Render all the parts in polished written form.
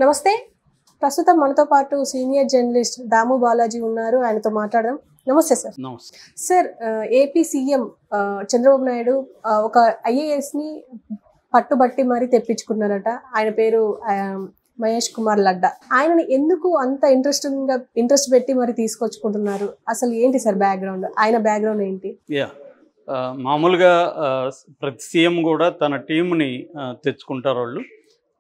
నమస్తే. ప్రస్తుతం మనతో పాటు సీనియర్ జర్నలిస్ట్ దాము బాలాజీ ఉన్నారు. ఆయనతో మాట్లాడదాం. నమస్తే సార్. నమస్తే sir, AP CM Chandrababu Naidu ఒక ఐఏఎస్ని పట్టుబట్టి మరీ తెప్పించుకున్నారట. ఆయన పేరు మహేష్ కుమార్ లడ్డా. ఆయనని ఎందుకు అంత ఇంట్రెస్ట్ పెట్టి మరి తీసుకొచ్చుకుంటున్నారు? అసలు ఏంటి సార్ బ్యాక్గ్రౌండ్? ఆయన బ్యాక్గ్రౌండ్ ఏంటి? మామూలుగా ప్రతి సీఎం కూడా తన టీంని తెచ్చుకుంటారు. వాళ్ళు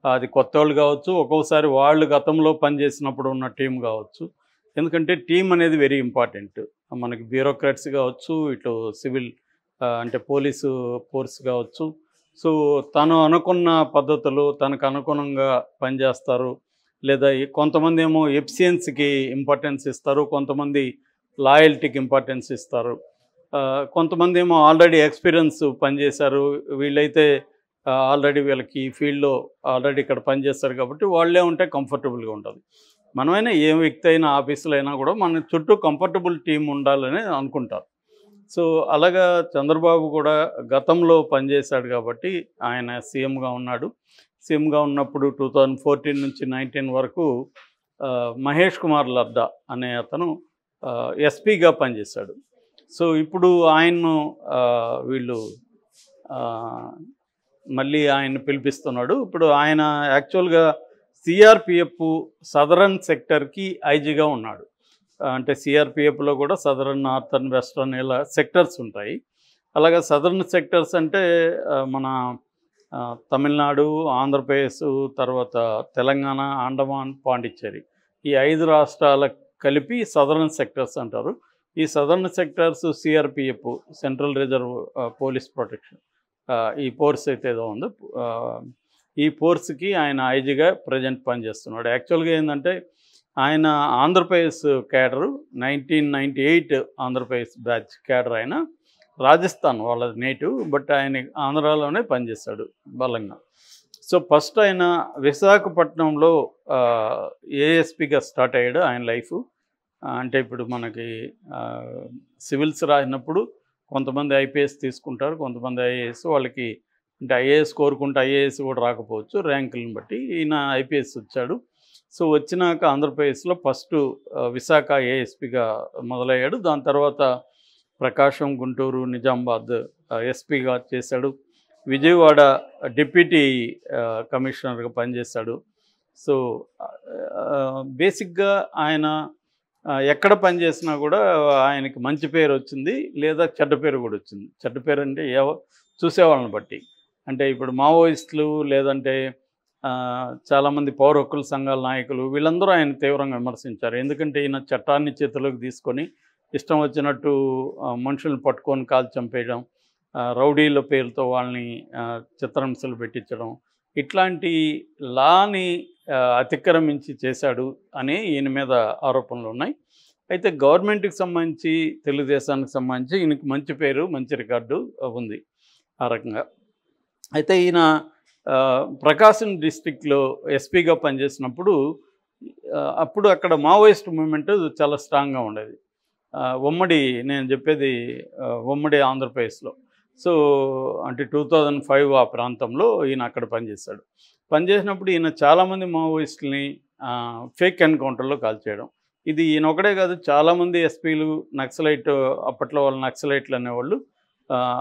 అది కొత్త వాళ్ళు కావచ్చు, ఒక్కోసారి వాళ్ళు గతంలో పనిచేసినప్పుడు ఉన్న టీం కావచ్చు. ఎందుకంటే టీం అనేది వెరీ ఇంపార్టెంట్. మనకి బ్యూరోక్రాట్స్ కావచ్చు, ఇటు సివిల్ అంటే పోలీసు ఫోర్స్ కావచ్చు. సో తను అనుకున్న పద్ధతులు తనకు అనుగుణంగా పనిచేస్తారు. లేదా కొంతమంది ఏమో ఎఫిషియన్సీకి ఇంపార్టెన్స్ ఇస్తారు, కొంతమంది లాయల్టీకి ఇంపార్టెన్స్ ఇస్తారు, కొంతమంది ఏమో ఆల్రెడీ ఎక్స్పీరియన్స్ పనిచేశారు. వీళ్ళైతే ఆల్రెడీ వీళ్ళకి ఈ ఫీల్డ్లో ఆల్రెడీ ఇక్కడ పనిచేస్తారు కాబట్టి వాళ్ళే ఉంటే కంఫర్టబుల్గా ఉంటుంది. మనమైనా ఏ వ్యక్తి అయినా ఆఫీసులో అయినా కూడా మన చుట్టూ కంఫర్టబుల్ టీం ఉండాలని అనుకుంటారు. సో అలాగా చంద్రబాబు కూడా గతంలో పనిచేశాడు కాబట్టి ఆయన సీఎంగా ఉన్నాడు. సీఎంగా ఉన్నప్పుడు 2014 నుంచి 19 వరకు మహేష్ కుమార్ లడ్డా అనే అతను ఎస్పీగా పనిచేశాడు. సో ఇప్పుడు ఆయన్ను వీళ్ళు మళ్ళీ ఆయన్ని పిలిపిస్తున్నాడు. ఇప్పుడు ఆయన యాక్చువల్గా సిఆర్పిఎఫ్ సదరన్ సెక్టర్కి ఐజీగా ఉన్నాడు. అంటే సిఆర్పిఎఫ్లో కూడా సదరన్, నార్థన్, వెస్టర్న్ ఇలా సెక్టర్స్ ఉంటాయి. అలాగే సదరన్ సెక్టర్స్ అంటే మన తమిళనాడు, ఆంధ్రప్రదేశ్, తర్వాత తెలంగాణ, అండమాన్, పాండిచ్చేరి ఈ 5 రాష్ట్రాలకు కలిపి సదరన్ సెక్టర్స్ అంటారు. ఈ southern sectors CRPF, central reserve police protection, ఈ ఫోర్స్ అయితే ఏదో ఉందో ఈ ఫోర్స్కి ఆయన ఐజీగా ప్రజెంట్ పనిచేస్తున్నాడు. యాక్చువల్గా ఏంటంటే ఆయన Andhra Pradesh cadre 1998 Andhra Pradesh batch cadre. ఆయన రాజస్థాన్ వాళ్ళ నేటివ్, బట్ ఆయన ఆంధ్రాలోనే పనిచేశాడు బలంగా. సో ఫస్ట్ ఆయన విశాఖపట్నంలో ఏఎస్పీగా స్టార్ట్ అయ్యాడు ఆయన లైఫ్. అంటే ఇప్పుడు మనకి సివిల్స్ రాసినప్పుడు కొంతమంది ఐపీఎస్ తీసుకుంటారు, కొంతమంది ఐఏఎస్. వాళ్ళకి అంటే ఐఏఎస్ కోరుకుంటే ఐఏఎస్ కూడా రాకపోవచ్చు ర్యాంకులను బట్టి. ఈయన ఐపీఎస్ వచ్చాడు. సో వచ్చినాక ఆంధ్రప్రదేశ్లో ఫస్ట్ విశాఖ ఏఎస్పీగా మొదలయ్యాడు. దాని తర్వాత ప్రకాశం, గుంటూరు, నిజామాబాద్ ఎస్పీగా చేశాడు. విజయవాడ డిప్యూటీ కమిషనర్గా పనిచేశాడు. సో బేసిక్గా ఆయన ఎక్కడ పనిచేసినా కూడా ఆయనకి మంచి పేరు వచ్చింది, లేదా చెడ్డ పేరు కూడా వచ్చింది. చెడ్డ పేరు అంటే చూసేవాళ్ళని బట్టి. అంటే ఇప్పుడు మావోయిస్టులు లేదంటే చాలామంది పౌర హక్కుల సంఘాల నాయకులు వీళ్ళందరూ ఆయన తీవ్రంగా విమర్శించారు. ఎందుకంటే ఈయన చట్టాన్ని చేతిలోకి తీసుకొని ఇష్టం వచ్చినట్టు మనుషులను పట్టుకొని కాల్చి చంపేయడం, రౌడీల పేరుతో వాళ్ళని చిత్రహింసలు పెట్టించడం, ఇట్లాంటి లాని అతిక్రమించి చేశాడు అని ఈయన మీద ఆరోపణలు ఉన్నాయి. అయితే గవర్నమెంట్కి సంబంధించి, తెలుగుదేశానికి సంబంధించి ఈయనకి మంచి పేరు, మంచి రికార్డు ఉంది ఆ రకంగా. అయితే ఈయన ప్రకాశం డిస్ట్రిక్ట్లో ఎస్పీగా పనిచేసినప్పుడు అప్పుడు అక్కడ మావోయిస్ట్ మూమెంట్ చాలా స్ట్రాంగ్గా ఉండేది. నేను చెప్పేది ఉమ్మడి ఆంధ్రప్రదేశ్లో. సో అంటే 2005 ఆ ప్రాంతంలో ఈయన అక్కడ పనిచేశాడు. పనిచేసినప్పుడు ఈయన చాలామంది మావోయిస్టులని ఫేక్ ఎన్కౌంటర్లో కాల్చేయడం. ఇది ఈయన ఒకడే కాదు, చాలామంది ఎస్పీలు నక్సలైట్, అప్పట్లో వాళ్ళు నక్సలైట్లు అనేవాళ్ళు.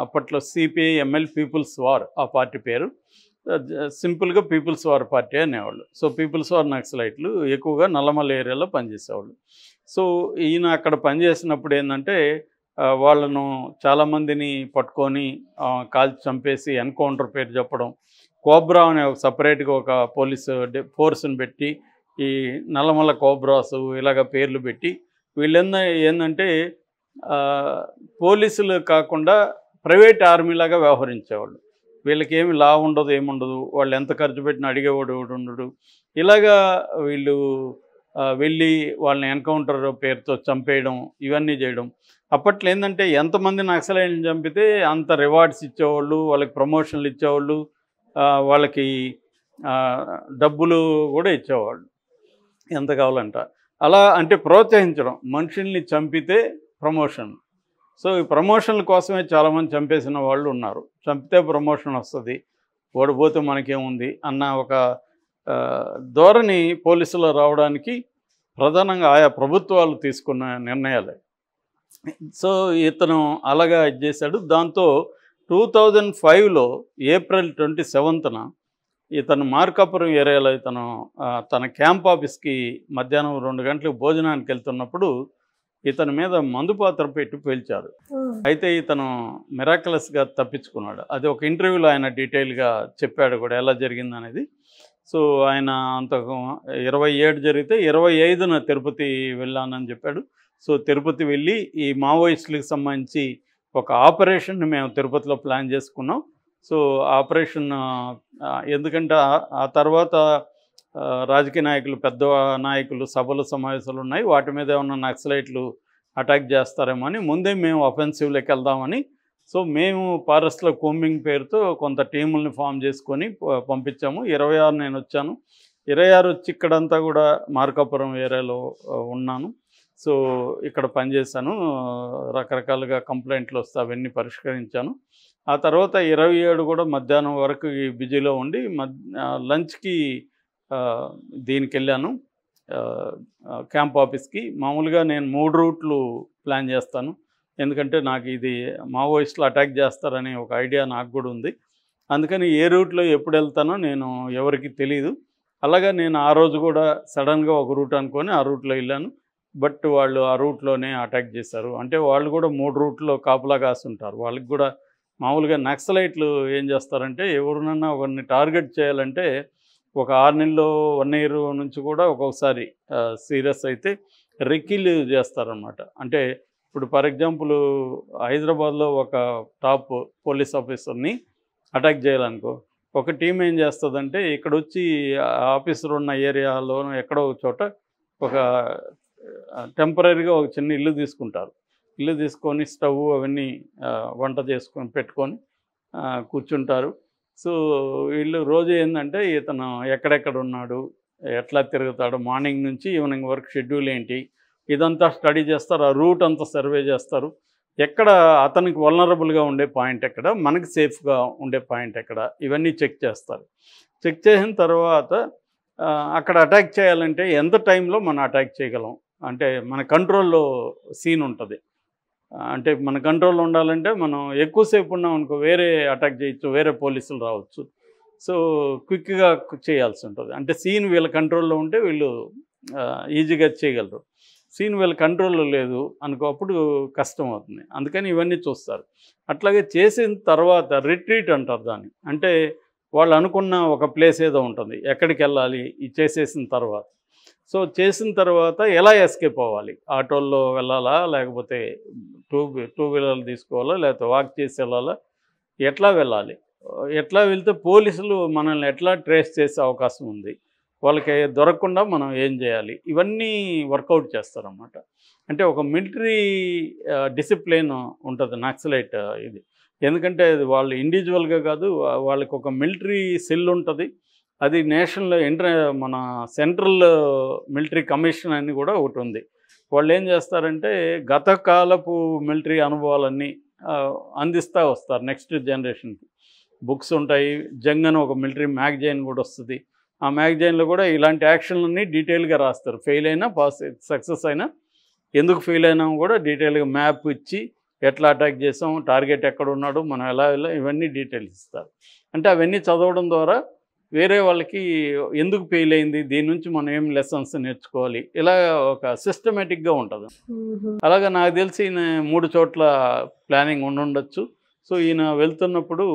అప్పట్లో సిపిఐ ఎంఎల్ పీపుల్స్ వార్ ఆ పార్టీ పేరు, సింపుల్గా పీపుల్స్ వార్ పార్టీ అనేవాళ్ళు. సో పీపుల్స్ వార్ నక్సలైట్లు ఎక్కువగా నల్లమల్ల ఏరియాలో పనిచేసేవాళ్ళు. సో ఈయన అక్కడ పనిచేసినప్పుడు ఏంటంటే వాళ్ళను చాలామందిని పట్టుకొని కాల్చి చంపేసి ఎన్కౌంటర్ పేరు చెప్పడం, కోబ్రా అనే ఒక సపరేట్గా ఒక పోలీసు ఫోర్స్ని పెట్టి ఈ నల్లమల్ల కోబ్రాసు ఇలాగ పేర్లు పెట్టి ఏంటంటే పోలీసులు కాకుండా ప్రైవేట్ ఆర్మీలాగా వ్యవహరించేవాళ్ళు. వీళ్ళకి ఏమి లా ఉండదు, ఏముండదు, వాళ్ళు ఎంత ఖర్చు పెట్టినా అడిగేవాడు ఉండడు. ఇలాగా వీళ్ళు వెళ్ళి వాళ్ళని ఎన్కౌంటర్ పేరుతో చంపేయడం, ఇవన్నీ చేయడం. అప్పట్లో ఏంటంటే ఎంతమంది నక్సలైట్ని చంపితే అంత రివార్డ్స్ ఇచ్చేవాళ్ళు, వాళ్ళకి ప్రమోషన్లు ఇచ్చేవాళ్ళు, వాళ్ళకి డబ్బులు కూడా ఇచ్చేవాళ్ళు ఎంత కావాలంట. అలా అంటే ప్రోత్సహించడం, మనుషుల్ని చంపితే ప్రమోషన్. సో ఈ ప్రమోషన్ల కోసమే చాలామంది చంపేసిన వాళ్ళు ఉన్నారు. చంపితే ప్రమోషన్ వస్తుంది, ఓడిపోతే మనకేముంది అన్న ఒక ధోరణి పోలీసులు రావడానికి ప్రధానంగా ఆయా ప్రభుత్వాలు తీసుకున్న నిర్ణయాలే. సో ఇతను అలాగా ఇది చేశాడు. దాంతో 2005లో ఏప్రిల్ 27న ఇతను మార్కాపురం ఏరియాలో ఇతను తన క్యాంప్ ఆఫీస్కి మధ్యాహ్నం 2 గంటలకు భోజనానికి వెళ్తున్నప్పుడు ఇతని మీద మందు పాత్ర పెట్టి పేల్చారు. అయితే ఇతను మిరాక్యులస్గా తప్పించుకున్నాడు. అది ఒక ఇంటర్వ్యూలో ఆయన డీటెయిల్గా చెప్పాడు కూడా ఎలా జరిగింది అనేది. సో ఆయన అంత 27 జరిగితే 25న తిరుపతి వెళ్ళానని చెప్పాడు. సో తిరుపతి వెళ్ళి ఈ మావోయిస్టులకు సంబంధించి ఒక ఆపరేషన్ మేము తిరుపతిలో ప్లాన్ చేసుకున్నాం. సో ఆపరేషన్ ఎందుకంటే ఆ తర్వాత రాజకీయ నాయకులు, పెద్ద నాయకులు సభలు సమావేశాలు ఉన్నాయి, వాటి మీద ఏమన్నా నక్సలైట్లు అటాక్ చేస్తారేమో అని ముందే మేము అఫెన్సివ్లోకి వెళ్దామని, సో మేము ఫారెస్ట్లో కోంబింగ్ పేరుతో కొంత టీముల్ని ఫామ్ చేసుకొని పంపించాము. 26 నేను వచ్చాను. 26 వచ్చి ఇక్కడంతా కూడా మార్కాపురం ఏరియాలో ఉన్నాను. సో ఇక్కడ పనిచేశాను. రకరకాలుగా కంప్లైంట్లు వస్తే అవన్నీ పరిష్కరించాను. ఆ తర్వాత 27 కూడా మధ్యాహ్నం వరకు ఈ బిజీలో ఉండి లంచ్కి దీనికి వెళ్ళాను, క్యాంప్ ఆఫీస్కి. మామూలుగా నేను 3 రూట్లు ప్లాన్ చేస్తాను, ఎందుకంటే నాకు ఇది మావోయిస్టులు అటాక్ చేస్తారనే ఒక ఐడియా నాకు కూడా ఉంది. అందుకని ఏ రూట్లో ఎప్పుడు వెళ్తానో నేను ఎవరికి తెలియదు. అలాగా నేను ఆ రోజు కూడా సడన్గా ఒక రూట్ అనుకొని ఆ రూట్లో వెళ్ళాను. బట్ వాళ్ళు ఆ రూట్లోనే అటాక్ చేశారు. అంటే వాళ్ళు కూడా 3 రూట్లో కాపులా కాస్తుంటారు. వాళ్ళకి కూడా మామూలుగా నక్సలైట్లు ఏం చేస్తారంటే ఎవరినన్నా ఒకరిని టార్గెట్ చేయాలంటే ఒక 6 నెలలు 1 ఇయర్ నుంచి కూడా ఒక్కొక్కసారి సీరియస్ అయితే రెక్కిలు చేస్తారనమాట. అంటే ఇప్పుడు ఫర్ ఎగ్జాంపుల్ హైదరాబాద్లో ఒక టాప్ పోలీస్ ఆఫీసర్ని అటాక్ చేయాలనుకో, ఒక టీం ఏం చేస్తుందంటే ఇక్కడ వచ్చి ఆఫీసర్ ఉన్న ఏరియాలోనూ ఎక్కడో ఒక చోట ఒక టెంపరీగా ఒక చిన్న ఇల్లు తీసుకుంటారు. ఇల్లు తీసుకొని స్టవ్ అవన్నీ వంట చేసుకొని పెట్టుకొని కూర్చుంటారు. సో వీళ్ళు రోజు ఏంటంటే ఇతను ఎక్కడెక్కడ ఉన్నాడు, ఎట్లా తిరుగుతాడు, మార్నింగ్ నుంచి ఈవినింగ్ వరకు షెడ్యూల్ ఏంటి, ఇదంతా స్టడీ చేస్తారు. ఆ రూట్ అంతా సర్వే చేస్తారు. ఎక్కడ అతనికి వల్నరబుల్గా ఉండే పాయింట్ ఎక్కడ, మనకి సేఫ్గా ఉండే పాయింట్ ఎక్కడ, ఇవన్నీ చెక్ చేస్తారు. చెక్ చేసిన తర్వాత అక్కడ అటాక్ చేయాలంటే ఎంత టైంలో మనం అటాక్ చేయగలం, అంటే మన కంట్రోల్లో సీన్ ఉంటుంది. అంటే మన కంట్రోల్లో ఉండాలంటే మనం ఎక్కువసేపు ఉన్నాం అనుకో వేరే అటాక్ చేయొచ్చు, వేరే పోలీసులు రావచ్చు. సో క్విక్గా చేయాల్సి ఉంటుంది. అంటే సీన్ వీళ్ళ కంట్రోల్లో ఉంటే వీళ్ళు ఈజీగా చేయగలరు. సీన్ వీళ్ళ కంట్రోల్లో లేదు అనుకో, అప్పుడు కష్టం అవుతుంది. అందుకని ఇవన్నీ చూస్తారు. అట్లాగే చేసిన తర్వాత రిట్రీట్ అంటారు దాన్ని. అంటే వాళ్ళు అనుకున్న ఒక ప్లేస్ ఏదో ఉంటుంది, ఎక్కడికి వెళ్ళాలి ఇది చేసేసిన తర్వాత. సో చేసిన తర్వాత ఎలా ఎస్కేప్ అవ్వాలి, ఆటోల్లో వెళ్ళాలా, లేకపోతే టూ వీలర్లు తీసుకోవాలా, లేకపోతే వాక్ చేసి వెళ్ళాలా, ఎట్లా వెళ్ళాలి, ఎట్లా వెళ్తే పోలీసులు మనల్ని ఎట్లా ట్రేస్ చేసే అవకాశం ఉంది, వాళ్ళకి దొరకకుండా మనం ఏం చేయాలి, ఇవన్నీ వర్కౌట్ చేస్తారన్నమాట. అంటే ఒక మిలిటరీ డిసిప్లిన్ ఉంటుంది నక్సలైట్ ఇది. ఎందుకంటే వాళ్ళు ఇండివిజువల్గా కాదు, వాళ్ళకి ఒక మిలిటరీ సెల్ ఉంటుంది. అది నేషనల్ మన సెంట్రల్ మిలిటరీ కమిషన్ అని కూడా ఒకటి ఉంది. వాళ్ళు ఏం చేస్తారంటే గత కాలపు మిలిటరీ అనుభవాలన్నీ అందిస్తూ వస్తారు నెక్స్ట్ జనరేషన్కి. బుక్స్ ఉంటాయి, జంగ్ అని ఒక మిలిటరీ మ్యాగజైన్ కూడా వస్తుంది. ఆ మ్యాగజైన్లో కూడా ఇలాంటి యాక్షన్లన్నీ డీటెయిల్గా రాస్తారు. ఫెయిల్ అయినా సక్సెస్ అయినా, ఎందుకు ఫెయిల్ అయినా కూడా డీటెయిల్గా మ్యాప్ ఇచ్చి ఎట్లా అటాక్ చేసాం, టార్గెట్ ఎక్కడ ఉన్నాడు, మనం ఎలా వెళ్ళాం, ఇవన్నీ డీటెయిల్స్ ఇస్తారు. అంటే అవన్నీ చదవడం ద్వారా వేరే వాళ్ళకి ఎందుకు ఫెయిల్ అయింది, దీని నుంచి మనం ఏం లెసన్స్ నేర్చుకోవాలి, ఇలా ఒక సిస్టమేటిక్గా ఉంటుంది. అలాగా నాకు తెలిసి ఈయన 3 చోట్ల ప్లానింగ్ ఉండొచ్చు. సో ఈయన వెళ్తున్నప్పుడు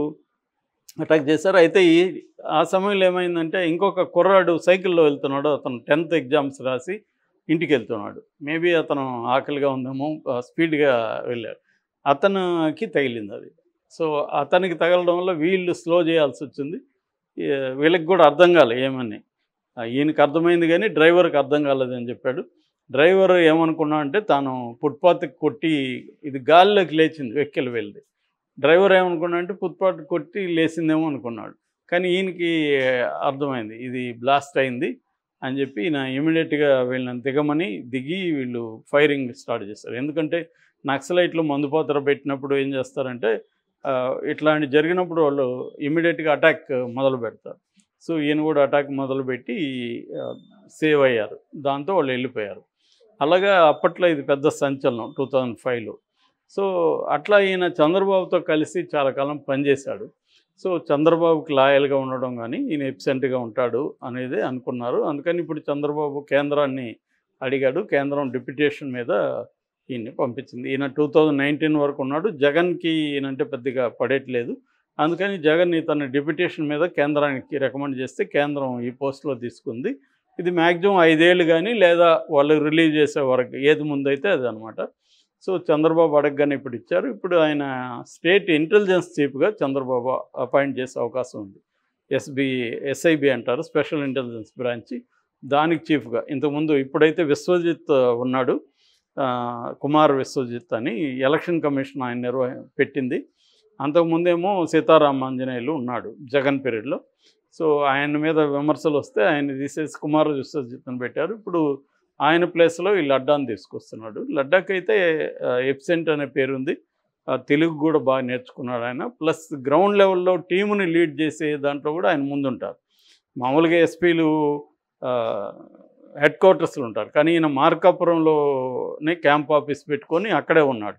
అటాక్ చేశారు. అయితే ఆ సమయంలో ఏమైందంటే ఇంకొక కుర్రాడు సైకిల్లో వెళ్తున్నాడు. అతను 10th ఎగ్జామ్స్ రాసి ఇంటికి వెళ్తున్నాడు. మేబీ అతను ఆకలిగా ఉందేమో, స్పీడ్గా వెళ్ళాడు. అతనికి తగిలింది అది. సో అతనికి తగలడం వల్ల వీళ్ళు స్లో చేయాల్సి వచ్చింది. వీళ్ళకి కూడా అర్థం కాలేదు ఏమని. ఈయనకి అర్థమైంది కానీ డ్రైవర్కి అర్థం కాలేదని చెప్పాడు. డ్రైవర్ ఏమనుకున్నా అంటే తాను ఫుట్పాత్కి కొట్టి ఇది గాలిలోకి లేచింది వెహికల్ వెళ్ళి. డ్రైవర్ ఏమనుకున్నా అంటే ఫుట్పాత్ కొట్టి లేచిందేమో అనుకున్నాడు. కానీ ఈయనకి అర్థమైంది ఇది బ్లాస్ట్ అయింది అని చెప్పి ఈయన ఇమీడియట్గా వీళ్ళని దిగమని దిగి వీళ్ళు ఫైరింగ్ స్టార్ట్ చేస్తారు. ఎందుకంటే నక్సలైట్లు మందుపాత్ర పెట్టినప్పుడు ఏం చేస్తారంటే ఇట్లాంటి జరిగినప్పుడు వాళ్ళు ఇమీడియట్గా అటాక్ మొదలు పెడతారు. సో ఈయన కూడా అటాక్ మొదలుపెట్టి సేవ్ అయ్యారు. దాంతో వాళ్ళు వెళ్ళిపోయారు. అలాగా అప్పట్లో ఇది పెద్ద సంచలనం 2005లో. సో అట్లా ఈయన చంద్రబాబుతో కలిసి చాలా కాలం పనిచేశాడు. సో చంద్రబాబుకి లాయల్గా ఉండడం కానీ ఈయన ఎబ్సెంట్గా ఉంటాడు అనేది అనుకున్నారు. అందుకని ఇప్పుడు చంద్రబాబు కేంద్రాన్ని అడిగాడు. కేంద్రం డిప్యుటేషన్ మీద ఈయన్ని పంపించింది. ఈయన 2019 వరకు ఉన్నాడు. జగన్కి ఈయనంటే పెద్దగా పడేట్లేదు. అందుకని జగన్ తన డిప్యుటేషన్ మీద కేంద్రానికి రికమెండ్ చేస్తే కేంద్రం ఈ పోస్టులో తీసుకుంది. ఇది మ్యాక్సిమం 5 ఏళ్ళు కానీ లేదా వాళ్ళు రిలీవ్ చేసే వరకు ఏది ముందైతే అది అనమాట. సో చంద్రబాబు అడగగానే ఇప్పుడు ఇచ్చారు. ఇప్పుడు ఆయన స్టేట్ ఇంటెలిజెన్స్ చీఫ్గా చంద్రబాబు అపాయింట్ చేసే అవకాశం ఉంది. ఎస్ఐబి అంటారు, స్పెషల్ ఇంటెలిజెన్స్ బ్రాంచ్. దానికి చీఫ్గా ఇంతకుముందు ఇప్పుడైతే విశ్వజిత్ ఉన్నాడు, కుమార్ విశ్వజిత్ అని ఎలక్షన్ కమిషన్ ఆయన పెట్టింది. అంతకుముందేమో సీతారామాంజనేయులు ఉన్నాడు జగన్ పీరియడ్లో. సో ఆయన మీద విమర్శలు వస్తే ఆయన తీసేసి కుమార్ విశ్వజిత్ని పెట్టారు. ఇప్పుడు ఆయన ప్లేస్లో ఈ లడ్డాని తీసుకొస్తున్నాడు. లడ్డాకైతే ఎబ్సెంట్ అనే పేరుంది. తెలుగు కూడా బాగా నేర్చుకున్నాడు ఆయన. ప్లస్ గ్రౌండ్ లెవెల్లో టీముని లీడ్ చేసే దాంట్లో కూడా ఆయన ముందుంటారు. మామూలుగా ఎస్పీలు హెడ్ క్వార్టర్స్లో ఉంటారు, కానీ ఈయన మార్కాపురంలోనే క్యాంప్ ఆఫీస్ పెట్టుకొని అక్కడే ఉన్నాడు.